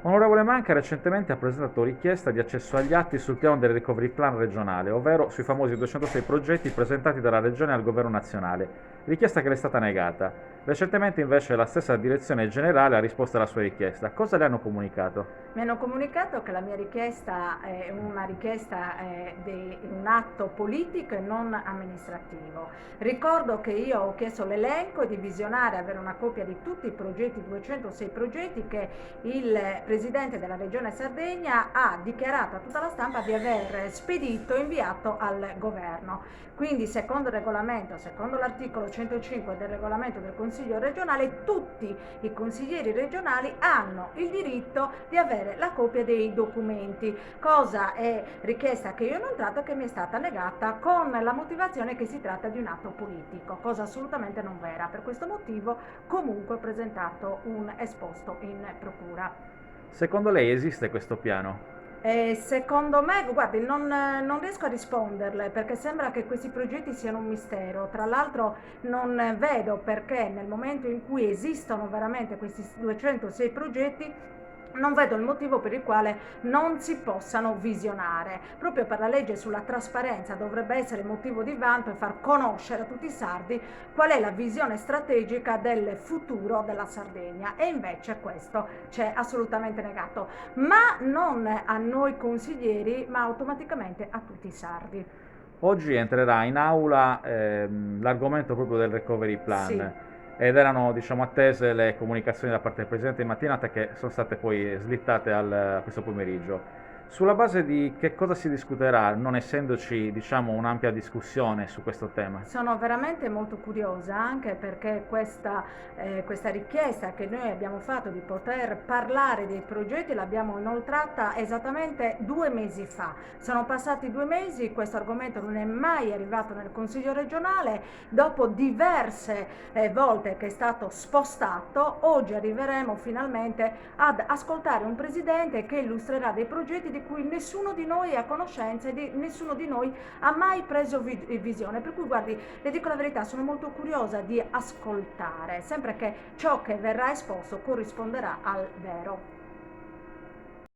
Onorevole Manca recentemente ha presentato richiesta di accesso agli atti sul piano del recovery plan regionale, ovvero sui famosi 206 progetti presentati dalla Regione al Governo nazionale, richiesta che le è stata negata. Recentemente invece la stessa Direzione Generale ha risposto alla sua richiesta. Cosa le hanno comunicato? Mi hanno comunicato che la mia richiesta è una richiesta di un atto politico e non amministrativo. Ricordo che io ho chiesto l'elenco e di visionare, avere una copia di tutti i progetti, 206 progetti che il Presidente della Regione Sardegna ha dichiarato a tutta la stampa di aver spedito e inviato al Governo. Quindi secondo il regolamento, secondo l'articolo 105 del regolamento del Consiglio regionale, tutti i consiglieri regionali hanno il diritto di avere la copia dei documenti, cosa è richiesta che io non tratto e che mi è stata negata con la motivazione che si tratta di un atto politico, cosa assolutamente non vera. Per questo motivo comunque ho presentato un esposto in procura. Secondo lei esiste questo piano? Secondo me, guardi, non riesco a risponderle perché sembra che questi progetti siano un mistero. Tra l'altro non vedo perché nel momento in cui esistono veramente questi 206 progetti non vedo il motivo per il quale non si possano visionare. Proprio per la legge sulla trasparenza dovrebbe essere motivo di vanto e far conoscere a tutti i sardi qual è la visione strategica del futuro della Sardegna, e invece questo c'è assolutamente negato, ma non a noi consiglieri, ma automaticamente a tutti i sardi. Oggi entrerà in aula l'argomento proprio del recovery Sì. plan ed erano diciamo, attese le comunicazioni da parte del Presidente in mattinata che sono state poi slittate a questo pomeriggio. Sulla base di che cosa si discuterà, non essendoci diciamo, un'ampia discussione su questo tema? Sono veramente molto curiosa anche perché questa richiesta che noi abbiamo fatto di poter parlare dei progetti l'abbiamo inoltrata esattamente 2 mesi fa. Sono passati 2 mesi, questo argomento non è mai arrivato nel Consiglio regionale, dopo diverse volte che è stato spostato, oggi arriveremo finalmente ad ascoltare un presidente che illustrerà dei progetti di cui nessuno di noi è a conoscenza e di nessuno di noi ha mai preso visione. Per cui guardi, le dico la verità, sono molto curiosa di ascoltare, sempre che ciò che verrà esposto corrisponderà al vero.